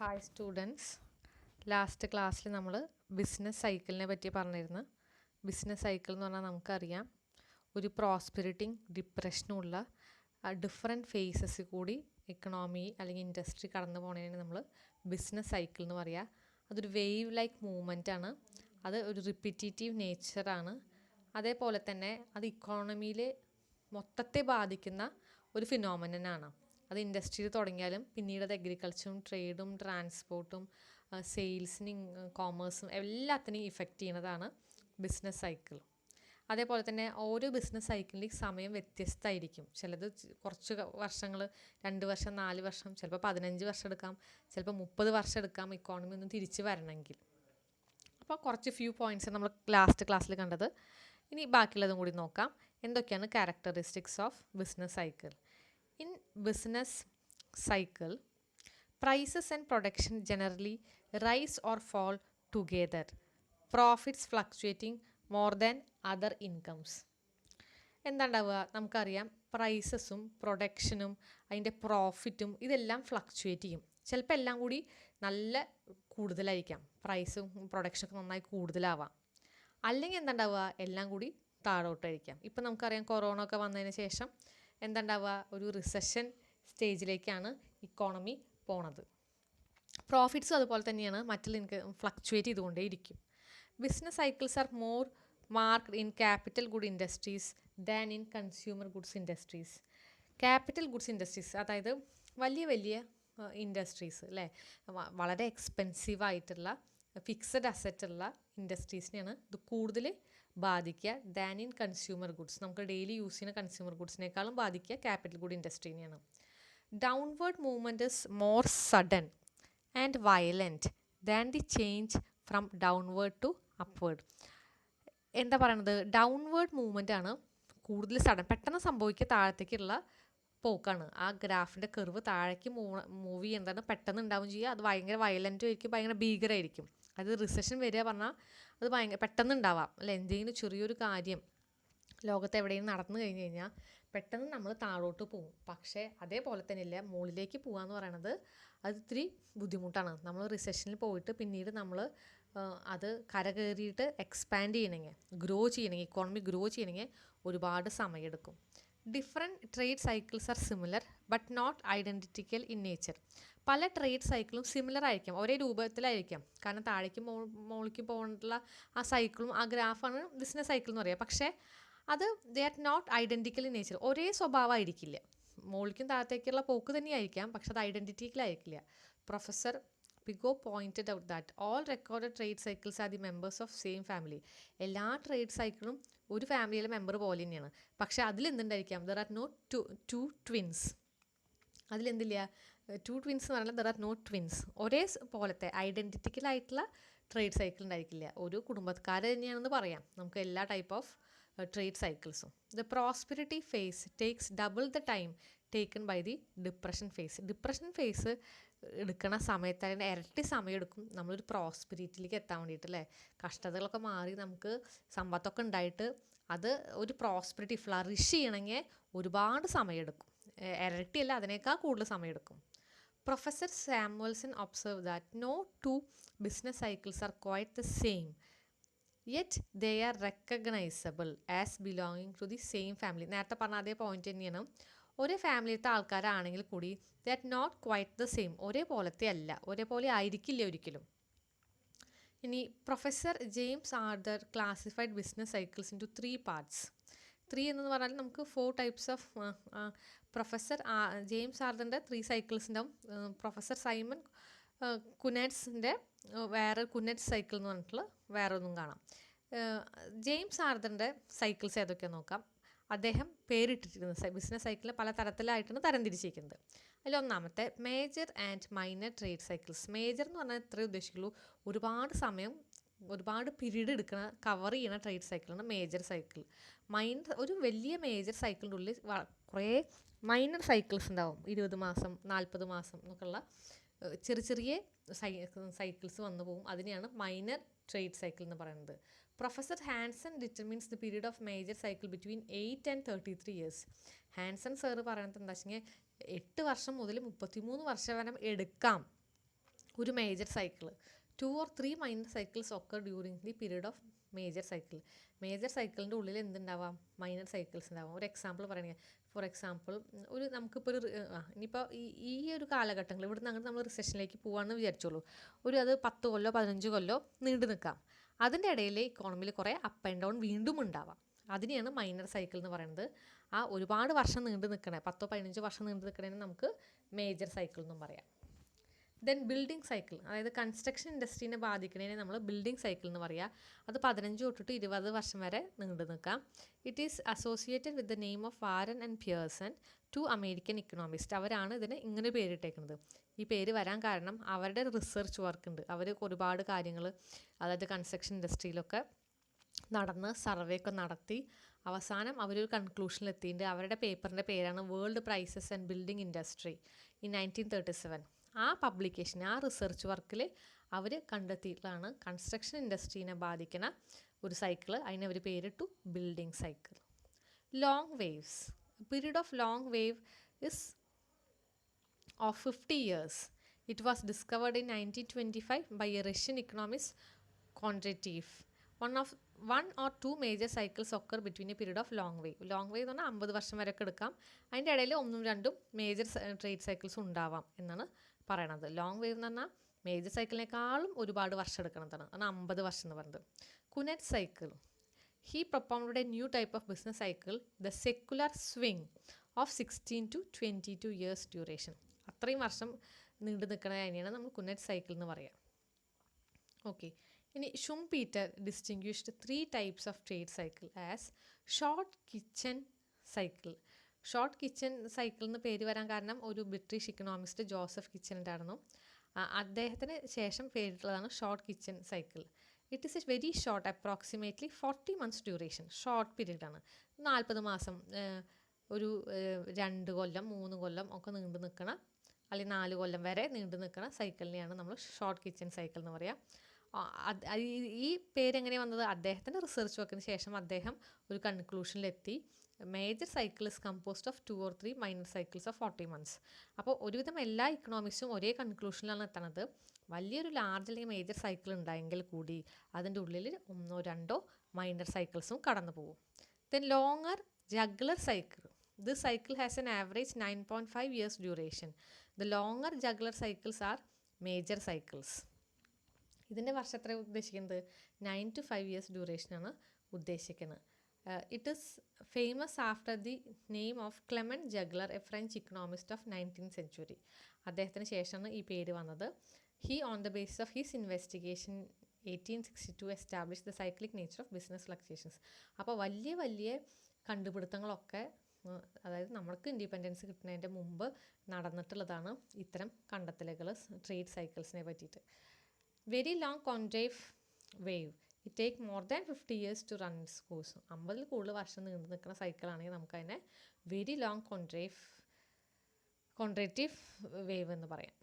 Hi students, last ക്ലാസ്സിൽ നമ്മൾ business സൈക്കിളിനെ പറ്റി പറഞ്ഞിരുന്നു. ബിസിനസ് സൈക്കിൾ എന്ന് പറഞ്ഞാൽ നമുക്കറിയാം, ഒരു പ്രോസ്പെരിറ്റിയും ഡിപ്രഷനുമുള്ള ഡിഫറെൻറ്റ് ഫേസസ് കൂടി എക്കണോമി അല്ലെങ്കിൽ ഇൻഡസ്ട്രി കടന്നു പോകുന്നതിന് നമ്മൾ ബിസിനസ് സൈക്കിൾ എന്ന് പറയുക. അതൊരു വേവ് ലൈക്ക് മൂവ്മെൻ്റ് ആണ്. അത് ഒരു റിപ്പീറ്റേറ്റീവ് നേച്ചറാണ്. അതേപോലെ തന്നെ അത് ഇക്കോണമിയിൽ മൊത്തത്തെ ബാധിക്കുന്ന ഒരു ഫിനോമിനനാണ്. അത് ഇൻഡസ്ട്രിയിൽ തുടങ്ങിയാലും പിന്നീട് അത് അഗ്രികൾച്ചറും ട്രേഡും ട്രാൻസ്പോർട്ടും സെയിൽസിനും കോമേഴ്സും എല്ലാത്തിനെയും ഇഫക്റ്റ് ചെയ്യുന്നതാണ് ബിസിനസ് സൈക്കിൾ. അതേപോലെ തന്നെ ഓരോ ബിസിനസ് സൈക്കിളിൽ സമയം വ്യത്യസ്തമായിരിക്കും. ചിലത് കുറച്ച് വർഷങ്ങൾ, 2 വർഷം 4 വർഷം, ചിലപ്പോൾ 15 വർഷം എടുക്കാം, ചിലപ്പോൾ 30 വർഷം എടുക്കാം ഇക്കോണമി ഒന്ന് തിരിച്ച് വരണമെങ്കിൽ. അപ്പോൾ കുറച്ച് ഫ്യൂ പോയിൻറ്റ്സ് നമ്മൾ ലാസ്റ്റ് ക്ലാസ്സിൽ കണ്ടത്. ഇനി ബാക്കിയുള്ളതും കൂടി നോക്കാം. എന്തൊക്കെയാണ് characteristics of business cycle? In business cycle, prices and production generally rise or fall together, profits fluctuating more than other incomes. എന്താണ്ടാവുക? നമുക്കറിയാം, പ്രൈസസും പ്രൊഡക്ഷനും അതിൻ്റെ പ്രോഫിറ്റും ഇതെല്ലാം ഫ്ലക്ച്വേറ്റ് ചെയ്യും. ചിലപ്പോൾ എല്ലാം കൂടി നല്ല കൂടുതലായിരിക്കാം, പ്രൈസും പ്രൊഡക്ഷനൊക്കെ നന്നായി കൂടുതലാവാം. അല്ലെങ്കിൽ എന്താണ്ടാവുക? എല്ലാം കൂടി താഴോട്ടായിരിക്കാം. ഇപ്പം നമുക്കറിയാം, കൊറോണ ഒക്കെ വന്നതിന് ശേഷം എന്താണ്ടാവുക? ഒരു റിസഷൻ സ്റ്റേജിലേക്കാണ് ഇക്കോണമി പോണത്. പ്രോഫിറ്റ്സും അതുപോലെ തന്നെയാണ്, മറ്റുള്ള ഫ്ലക്ച്വേറ്റ് ചെയ്തുകൊണ്ടേ ഇരിക്കും. Business cycles are more marked in capital good industries than in consumer goods industries. Capital goods industries, അതായത് വലിയ വലിയ ഇൻഡസ്ട്രീസ് അല്ലേ, വളരെ എക്സ്പെൻസീവ് ആയിട്ടുള്ള ഫിക്സഡ് അസറ്റുള്ള ഇൻഡസ്ട്രീസിനെയാണ് ഇത് കൂടുതൽ ബാധിക്കുക ദാൻ ഇൻ കൺസ്യൂമർ ഗുഡ്സ്. നമുക്ക് ഡെയിലി യൂസ് ചെയ്യുന്ന കൺസ്യൂമർ ഗുഡ്സിനേക്കാളും ബാധിക്കുക ക്യാപിറ്റൽ ഗുഡ് ഇൻഡസ്ട്രീനെയാണ്. Downward movement is more sudden and violent than the change from downward to upward. എന്താ പറയണത്? ഡൗൺവേർഡ് മൂവ്മെൻ്റ് ആണ് കൂടുതൽ സഡൻ, പെട്ടെന്ന് സംഭവിക്കുക താഴത്തേക്കുള്ള പോക്കാണ്. ആ ഗ്രാഫിൻ്റെ കർവ് താഴേക്ക് മൂവ് ചെയ്യുന്നതാണ്, പെട്ടെന്ന് ഉണ്ടാവും ചെയ്യുക. അത് ഭയങ്കര വയലൻറ്റും ആയിരിക്കും, ഭയങ്കര ഭീകരമായിരിക്കും. അത് റിസഷൻ വരിക പറഞ്ഞാൽ അത് ഭയങ്കര പെട്ടെന്ന് ഉണ്ടാവാം അല്ലെ. എന്തെങ്കിലും ചെറിയൊരു കാര്യം ലോകത്ത് എവിടെയും നടന്നു കഴിഞ്ഞ് കഴിഞ്ഞാൽ പെട്ടെന്ന് നമ്മൾ താഴോട്ട് പോകും. പക്ഷേ അതേപോലെ തന്നെ ഇല്ല, മുകളിലേക്ക് പോകുക എന്ന് പറയണത് അത് ഇത്തിരി ബുദ്ധിമുട്ടാണ്. നമ്മൾ റിസഷനിൽ പോയിട്ട് പിന്നീട് നമ്മൾ അത് കരകയറിയിട്ട് എക്സ്പാൻഡ് ചെയ്യണമെങ്കിൽ, ഗ്രോ ചെയ്യണമെങ്കിൽ, ഇക്കോണമി ഗ്രോ ചെയ്യണമെങ്കിൽ ഒരുപാട് സമയമെടുക്കും. Different trade cycles are similar but not identical in nature. പല ട്രേഡ് സൈക്കിളും സിമിലർ ആയിരിക്കും, ഒരേ രൂപത്തിലായിരിക്കാം. കാരണം താഴേക്ക് മുകളിലേക്ക് പോകാനുള്ള ആ സൈക്കിളും ആ ഗ്രാഫാണ് ബിസിനസ് സൈക്കിൾ എന്ന് പറയുക. പക്ഷേ അത് they are not identical in nature, ഒരേ സ്വഭാവമായിരിക്കില്ല. മുകളിലേക്കും താഴത്തേക്കുള്ള പോക്ക് തന്നെയായിരിക്കാം, പക്ഷെ അത് ഐഡൻറ്റിറ്റിക്കലായിരിക്കില്ല. Professor Pigou pointed out that all recorded trade cycles are the members of same family. എല്ലാ ട്രേഡ് സൈക്കിളും ഒരു ഫാമിലിയിലെ മെമ്പർ പോലെ തന്നെയാണ്. പക്ഷേ അതിലെന്തുണ്ടായിരിക്കാം? There are not two twins. അതിലെന്തില്ല? ടു ട്വിൻസ് എന്ന് പറഞ്ഞാൽ ദർ ആർ നോട്ട് ട്വിൻസ്. ഒരേ പോലത്തെ ഐഡൻറ്റിറ്റിക്കലായിട്ടുള്ള ട്രേഡ് സൈക്കിൾ ഉണ്ടായിരിക്കില്ല. ഒരു കുടുംബക്കാർ തന്നെയാണെന്ന് പറയാം നമുക്ക് എല്ലാ ടൈപ്പ് ഓഫ് ട്രേഡ് സൈക്കിൾസും. The prosperity phase takes double the time taken by the depression phase. Depression phase എടുക്കണ സമയത്ത് അതിൻ്റെ ഇരട്ടി സമയം എടുക്കും നമ്മളൊരു പ്രോസ്പെരിറ്റിയിലേക്ക് എത്താൻ വേണ്ടിയിട്ട് അല്ലേ. കഷ്ടതകളൊക്കെ മാറി നമുക്ക് സമ്പത്തൊക്കെ ഉണ്ടായിട്ട് അത് ഒരു പ്രോസ്പെരിറ്റി ഫ്ലറിഷ് ചെയ്യണമെങ്കിൽ ഒരുപാട് സമയമെടുക്കും. ഇരട്ടിയല്ല, അതിനേക്കാൾ കൂടുതൽ സമയമെടുക്കും. Professor Samuelson observe that no two business cycles are quite the same yet they are recognisable as belonging to the same family. നേരത്തെ പറഞ്ഞ അതേ പോയിന്റ് തന്നെയാണ്. ഒരേ ഫാമിലിയിലത്തെ ആൾക്കാരാണെങ്കിൽ കൂടി they are not quite the same, ഒരേപോലത്തെ അല്ല, ഒരേപോലെ ആയിരിക്കില്ല ഒരിക്കലും. ഇനി professor James Arthur classified business cycles into 3 parts. 3 എന്ന് പറഞ്ഞാൽ നമുക്ക് 4 ടൈപ്സ് ഓഫ് പ്രൊഫസർ ജെയിംസ് ആർതറിൻ്റെ 3 സൈക്കിൾസ് ഉണ്ടാവും. പ്രൊഫസർ സൈമൺ കുനറ്റ്സിൻ്റെ വേറെ കുനറ്റ് സൈക്കിൾ എന്ന് പറഞ്ഞിട്ടുള്ള വേറെ ഒന്നും കാണാം. ജെയിംസ് ആർതറിൻ്റെ സൈക്കിൾസ് ഏതൊക്കെയാണെന്ന് നോക്കാം. അദ്ദേഹം പേരിട്ടിരിക്കുന്നത് ബിസിനസ് സൈക്കിളിൽ പല തരത്തിലായിട്ടാണ് തരംതിരിച്ചിരിക്കുന്നത്. അതിലൊന്നാമത്തെ major and minor trade cycles. Major എന്ന് പറഞ്ഞാൽ ഇത്രയേ ഉദ്ദേശിക്കുള്ളൂ, ഒരുപാട് സമയം ഒരുപാട് പീരീഡ് എടുക്കുന്ന കവർ ചെയ്യുന്ന ട്രേഡ് സൈക്കിളാണ് മേജർ സൈക്കിൾ. മൈനർ ഒരു വലിയ മേജർ സൈക്കിളിൻ്റെ ഉള്ളിൽ കുറേ മൈനർ സൈക്കിൾസ് ഉണ്ടാവും, 20 മാസം 40 മാസം എന്നൊക്കെയുള്ള ചെറിയ ചെറിയ സൈക്കിൾസ് വന്നു പോകും. അതിനെയാണ് മൈനർ ട്രേഡ് സൈക്കിൾ എന്ന് പറയുന്നത്. Professor Hansen determines the period of major cycle between 8 and 33 years. Hansen sir പറയുന്നത് എന്താ വെച്ചെങ്കിൽ 8 വർഷം മുതൽ 33 വർഷം വരെ എടുക്കാം ഒരു major cycle. 2 or 3 minor cycles ഒക്കെ during the period of major cycle. Major സൈക്കിളിൻ്റെ ഉള്ളിൽ എന്തുണ്ടാവാം? മൈനർ സൈക്കിൾസ് ഉണ്ടാവാം. ഒരു എക്സാമ്പിൾ പറയുകയാണെങ്കിൽ, ഫോർ എക്സാമ്പിൾ ഒരു നമുക്കിപ്പോൾ ഇനിയിപ്പോൾ ഈ ഒരു കാലഘട്ടങ്ങൾ ഇവിടുന്ന് അങ്ങോട്ട് നമ്മൾ റിസഷനിലേക്ക് പോകാമെന്ന് വിചാരിച്ചോളൂ. അത് 10 കൊല്ലോ 15 കൊല്ലോ നീണ്ടു നിൽക്കാം. അതിൻ്റെ ഇടയിൽ ഇക്കോണമിയിൽ കുറേ അപ്പ് ആൻഡ് ഡൗൺ വീണ്ടും ഉണ്ടാവാം. അതിനെയാണ് മൈനർ സൈക്കിൾ എന്ന് പറയുന്നത്. ആ ഒരുപാട് വർഷം നീണ്ടു നിൽക്കണേ, 10-15 വർഷം നീണ്ടു നിൽക്കണേന് നമുക്ക് മേജർ സൈക്കിൾ എന്നും പറയാം. ദെൻ ബിൽഡിംഗ് സൈക്കിൾ, അതായത് കൺസ്ട്രക്ഷൻ ഇൻഡസ്ട്രീനെ ബാധിക്കുന്നതിനെ നമ്മൾ ബിൽഡിംഗ് സൈക്കിൾ എന്ന് പറയുക. അത് 15 തൊട്ടിട്ട് 20 വർഷം വരെ നീണ്ടു നിൽക്കാം. It is associated with the name of Warren and Pearson, 2 American Economist. അവരാണ് ഇതിന് ഇങ്ങനെ പേരിട്ടേക്കുന്നത്. ഈ പേര് വരാൻ കാരണം അവരുടെ റിസർച്ച് വർക്ക് ഉണ്ട്. അവർ ഒരുപാട് കാര്യങ്ങൾ, അതായത് കൺസ്ട്രക്ഷൻ ഇൻഡസ്ട്രിയിലൊക്കെ നടന്ന് സർവേ ഒക്കെ നടത്തി അവസാനം അവരൊരു കൺക്ലൂഷനിലെത്തിയിട്ട് അവരുടെ പേപ്പറിൻ്റെ പേരാണ് world prices and building industry in 1937. ആ പബ്ലിക്കേഷൻ, ആ റിസർച്ച് വർക്കിൽ അവർ കണ്ടെത്തിയിട്ടുള്ളതാണ് കൺസ്ട്രക്ഷൻ ഇൻഡസ്ട്രീനെ ബാധിക്കുന്ന ഒരു സൈക്കിൾ. അതിനവർ പേരിട്ടു building cycle. Long waves, period of long wave is of 50 years. It was discovered in 1925 by a Russian economist Kondratiev. One or two major cycles occur between a period of long wave. Long wave എന്ന് പറഞ്ഞാൽ 50 വർഷം വരെയൊക്കെ എടുക്കാം. അതിൻ്റെ ഇടയിൽ 1-2 major trade cycles ഉണ്ടാവാം എന്നാണ് പറയണത്. ലോങ് വേവ് എന്ന് പറഞ്ഞാൽ മേജർ സൈക്കിളിനേക്കാളും ഒരുപാട് വർഷം എടുക്കണതാണ്. അതാണ് 50 വർഷം എന്ന് പറയുന്നത്. കുനെറ്റ് cycle, he propounded a new type of business cycle, the secular swing of 16 to 22 years duration. അത്രയും വർഷം നീണ്ടു നിൽക്കണ തന്നെയാണ് നമ്മൾ കുനെറ്റ് സൈക്കിൾ എന്ന് പറയാം. ഓക്കെ, ഇനി Schumpeter distinguished 3 types of trade cycle as short Kitchin cycle. Short Kitchin cycle എന്ന് പേര് വരാൻ കാരണം ഒരു ബ്രിട്ടീഷ് ഇക്കണോമിസ്റ്റ് ജോസഫ് കിച്ചൺ ഉണ്ടായിരുന്നു. അദ്ദേഹത്തിന് ശേഷം പേരിട്ടുള്ളതാണ് short Kitchin cycle. It is a very short, approximately 40 months duration. Short പീരീഡാണ്. 40 മാസം, ഒരു 2 കൊല്ലം 3 കൊല്ലം ഒക്കെ നീണ്ടു നിൽക്കണ, അല്ലെങ്കിൽ 4 കൊല്ലം വരെ നീണ്ടു നിൽക്കുന്ന സൈക്കിളിനെയാണ് നമ്മൾ ഷോർട്ട് കിച്ചൺ സൈക്കിൾ എന്ന് പറയുക. ഈ പേരെങ്ങനെ വന്നത്? അദ്ദേഹത്തിൻ്റെ റിസർച്ച് വർക്കിന് ശേഷം അദ്ദേഹം ഒരു കൺക്ലൂഷനിലെത്തി. Major cycle is composed of 2 or 3 minor cycles of 40 months. അപ്പോൾ ഒരുവിധം എല്ലാ ഇക്കണോമിക്സും ഒരേ കൺക്ലൂഷനിലാണ് എത്തണത്. വലിയൊരു ലാർജ് അല്ലെങ്കിൽ മേജർ സൈക്കിൾ ഉണ്ടായെങ്കിൽ കൂടി അതിൻ്റെ ഉള്ളിൽ 1-2 മൈനർ സൈക്കിൾസും കടന്നു പോകും. Then longer Juglar cycle. This cycle has an average 9.5 years duration. The longer juggler cycles are major cycles. ഇതിൻ്റെ വർഷം എത്ര ഉദ്ദേശിക്കുന്നത്? 9 to 5 years ഡ്യൂറേഷനാണ് ഉദ്ദേശിക്കുന്നത്. It is famous after the name of Clement Juglar, a French economist of 19th century. അദ്ദേഹത്തിന് ശേഷമാണ് ഈ പേര് വന്നത്. He on the basis of his investigation 1862 establish the cyclic nature of business fluctuations. അപ്പോൾ വലിയ വലിയ കണ്ടുപിടുത്തങ്ങളൊക്കെ, അതായത് നമ്മൾക്ക് ഇൻഡിപെൻഡൻസ് കിട്ടുന്നതിൻ്റെ മുമ്പ് നടന്നിട്ടുള്ളതാണ് ഇത്തരം കണ്ടെത്തലുകൾ ട്രേഡ് സൈക്കിൾസിനെ പറ്റിയിട്ട്. Very long Kondratieff wave, it take more than 50 years to run its course. 50 കൂടുതൽ വർഷം നീണ്ടു നിൽക്കുന്ന സൈക്കിളാണെങ്കിൽ നമുക്കതിനെ വെരി ലോങ് കോൺട്രേറ്റീവ് വേവ് എന്ന് പറയാം.